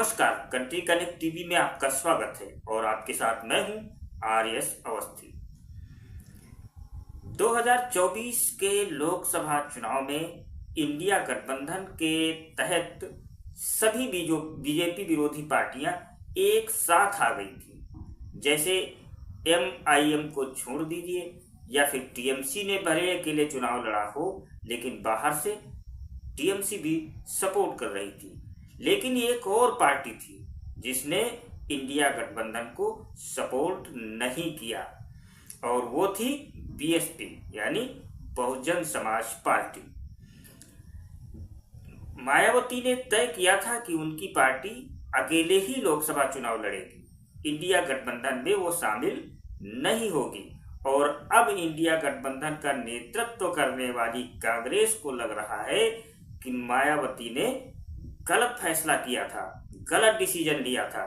नमस्कार, country connect TV में आपका स्वागत है और आपके साथ मैं हूं आर.एस. अवस्थी। 2024 के लोकसभा चुनाव में इंडिया गठबंधन के तहत सभी बीजेपी विरोधी पार्टियां एक साथ आ गई थी। जैसे एमआईएम को छोड़ दीजिए या फिर टीएमसी ने भले अकेले चुनाव लड़ा हो, लेकिन बाहर से टीएमसी भी सपोर्ट कर रही थी। लेकिन एक और पार्टी थी जिसने इंडिया गठबंधन को सपोर्ट नहीं किया और वो थी बीएसपी यानी बहुजन समाज पार्टी। मायावती ने तय किया था कि उनकी पार्टी अकेले ही लोकसभा चुनाव लड़ेगी, इंडिया गठबंधन में वो शामिल नहीं होगी। और अब इंडिया गठबंधन का नेतृत्व करने वाली कांग्रेस को लग रहा है कि मायावती ने गलत फैसला किया था, गलत डिसीजन लिया था।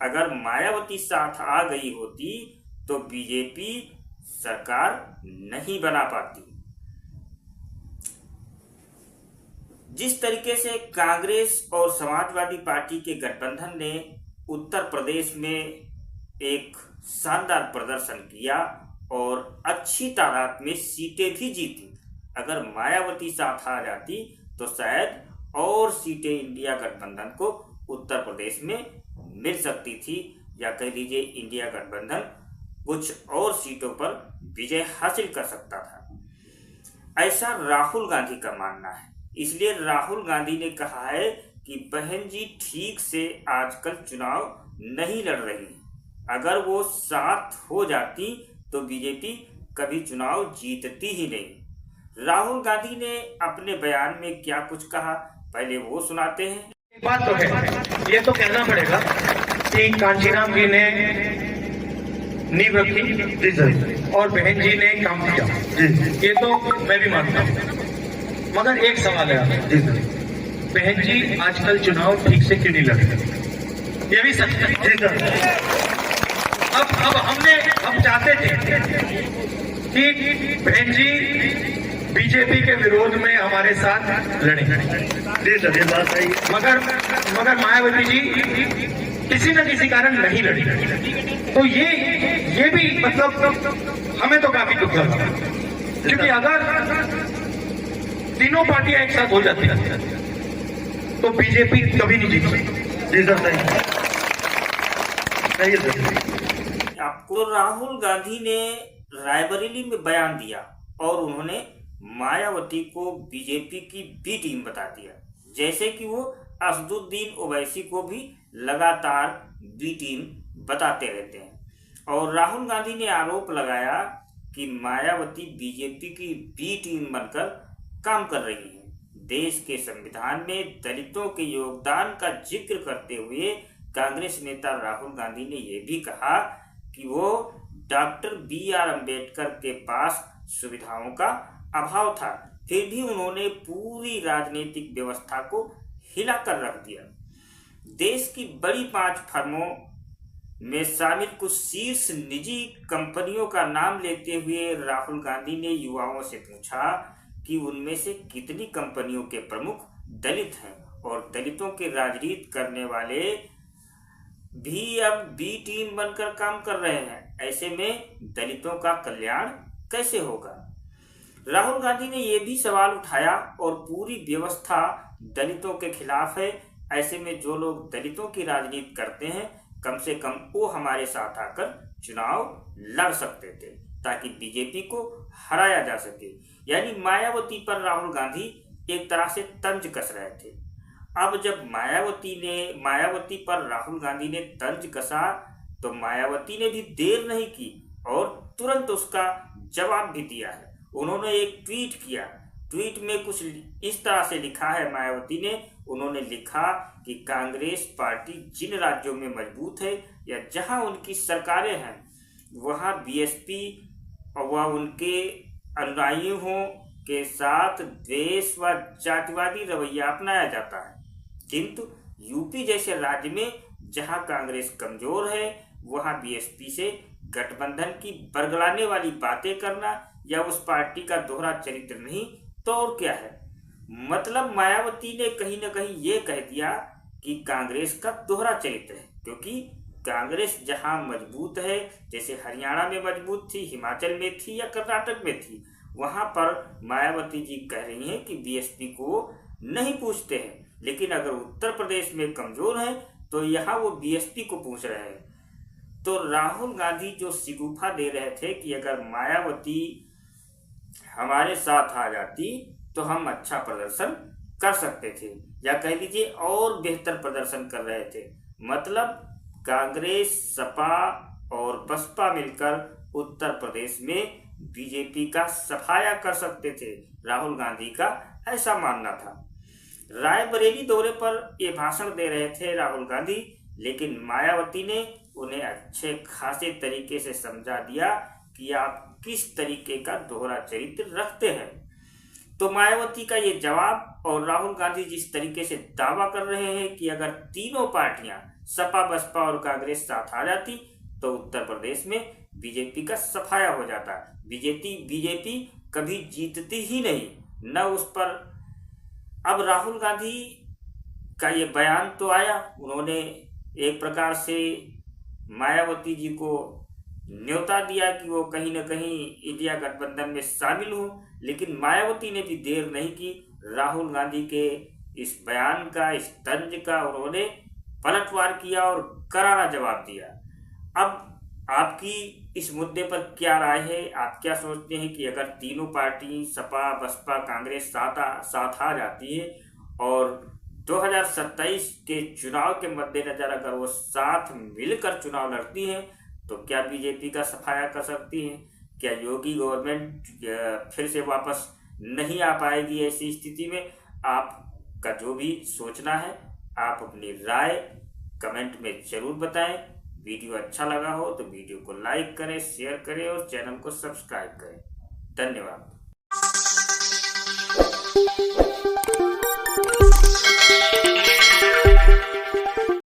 अगर मायावती साथ आ गई होती तो बीजेपी सरकार नहीं बना पाती। जिस तरीके से कांग्रेस और समाजवादी पार्टी के गठबंधन ने उत्तर प्रदेश में एक शानदार प्रदर्शन किया और अच्छी तादाद में सीटें भी जीती, अगर मायावती साथ आ जाती तो शायद और सीटें इंडिया गठबंधन को उत्तर प्रदेश में मिल सकती थी, या कह लीजिए इंडिया गठबंधन कुछ और सीटों पर विजय हासिल कर सकता था। ऐसा राहुल गांधी का मानना है। इसलिए राहुल गांधी ने कहा है कि बहन जी ठीक से आजकल चुनाव नहीं लड़ रही, अगर वो साथ हो जाती तो बीजेपी कभी चुनाव जीतती ही नहीं। राहुल गांधी ने अपने बयान में क्या कुछ कहा, पहले वो सुनाते हैं। एक बात तो है, ये तो कहना पड़ेगा कि कांचीराम जी ने नींव रखी और बहन जी ने काम किया, ये तो मैं भी मानता हूँ। मगर एक सवाल है, बहन जी आजकल चुनाव ठीक से क्यों नहीं लड़ रहे, ये भी सच है। अब हम चाहते थे कि बहन जी बीजेपी के विरोध में हमारे साथ लड़े, मगर मायावती जी किसी न किसी कारण नहीं लड़ी। तो ये भी मतलब हमें तो काफी दुख लगा, क्योंकि अगर तीनों पार्टियां एक साथ हो जाती तो बीजेपी कभी नहीं जीत सकती। आपको राहुल गांधी ने रायबरेली में बयान दिया और उन्होंने मायावती को बीजेपी की बी टीम बता दिया, जैसे कि वो असदुद्दीन ओवैसी को भी लगातार बी टीम बताते रहते हैं। और राहुल गांधी ने आरोप लगाया कि मायावती बीजेपी की बी टीम बनकर काम कर रही है। देश के संविधान में दलितों के योगदान का जिक्र करते हुए कांग्रेस नेता राहुल गांधी ने यह भी कहा कि वो डॉक्टर बी.आर. अम्बेडकर के पास सुविधाओं का अभाव था, फिर भी उन्होंने पूरी राजनीतिक व्यवस्था को हिलाकर रख दिया। देश की बड़ी 5 फर्मों में शामिल कुछ शीर्ष निजी कंपनियों का नाम लेते हुए राहुल गांधी ने युवाओं से पूछा कि उनमें से कितनी कंपनियों के प्रमुख दलित हैं, और दलितों के राजनीति करने वाले भी अब बी टीम बनकर काम कर रहे हैं। ऐसे में दलितों का कल्याण कैसे होगा? राहुल गांधी ने यह भी सवाल उठाया और पूरी व्यवस्था दलितों के खिलाफ है। ऐसे में जो लोग दलितों की राजनीति करते हैं, कम से कम वो हमारे साथ आकर चुनाव लड़ सकते थे ताकि बीजेपी को हराया जा सके। यानी मायावती पर राहुल गांधी एक तरह से तंज कस रहे थे। अब जब मायावती पर राहुल गांधी ने तंज कसा तो मायावती ने भी देर नहीं की और तुरंत उसका जवाब भी दिया है। उन्होंने एक ट्वीट किया। ट्वीट में कुछ इस तरह से लिखा है मायावती ने। उन्होंने लिखा कि कांग्रेस पार्टी जिन राज्यों में मजबूत है या जहां उनकी सरकारें हैं, वहां बीएसपी व उनके अनुयायियों के साथ द्वेष व जातिवादी रवैया अपनाया जाता है, किंतु यूपी जैसे राज्य में जहां कांग्रेस कमजोर है, वहां बीएसपी से गठबंधन की बरगलाने वाली बातें करना या उस पार्टी का दोहरा चरित्र नहीं तो और क्या है। मतलब मायावती ने कहीं न कहीं ये कह दिया कि कांग्रेस का दोहरा चरित्र है, क्योंकि कांग्रेस जहां मजबूत है, जैसे हरियाणा में मजबूत थी, हिमाचल में थी या कर्नाटक में थी, वहां पर मायावती जी कह रही हैं कि बीएसपी को नहीं पूछते हैं, लेकिन अगर उत्तर प्रदेश में कमजोर है तो यहाँ वो बीएसपी को पूछ रहे हैं। तो राहुल गांधी जो शिगुफा दे रहे थे कि अगर मायावती हमारे साथ आ जाती तो हम अच्छा प्रदर्शन कर सकते थे, या कह लीजिए और बेहतर प्रदर्शन कर रहे थे। मतलब कांग्रेस, सपा और बसपा मिलकर उत्तर प्रदेश में बीजेपी का सफाया कर सकते थे, राहुल गांधी का ऐसा मानना था। रायबरेली दौरे पर ये भाषण दे रहे थे राहुल गांधी, लेकिन मायावती ने उन्हें अच्छे खासे तरीके से समझा दिया कि आप किस तरीके का दोहरा चरित्र रखते हैं। तो मायावती का ये जवाब और राहुल गांधी जिस तरीके से दावा कर रहे हैं कि अगर तीनों पार्टियां सपा, बसपा और कांग्रेस साथ आ जाती तो उत्तर प्रदेश में बीजेपी का सफाया हो जाता। बीजेपी कभी जीतती ही नहीं, न उस पर। अब राहुल गांधी का ये बयान तो आया, उन्होंने एक प्रकार से मायावती जी को न्योता दिया कि वो कहीं न कहीं इंडिया गठबंधन में शामिल हो, लेकिन मायावती ने भी देर नहीं की। राहुल गांधी के इस बयान का, इस तंज का उन्होंने पलटवार किया और करारा जवाब दिया। अब आपकी इस मुद्दे पर क्या राय है? आप क्या सोचते हैं कि अगर तीनों पार्टी सपा, बसपा, कांग्रेस साथ आ जाती है और 2027 के चुनाव के मद्देनजर अगर वो साथ मिलकर चुनाव लड़ती हैं तो क्या बीजेपी का सफाया कर सकती हैं? क्या योगी गवर्नमेंट फिर से वापस नहीं आ पाएगी? ऐसी स्थिति में आपका जो भी सोचना है, आप अपनी राय कमेंट में जरूर बताएं। वीडियो अच्छा लगा हो तो वीडियो को लाइक करें, शेयर करें और चैनल को सब्सक्राइब करें। धन्यवाद।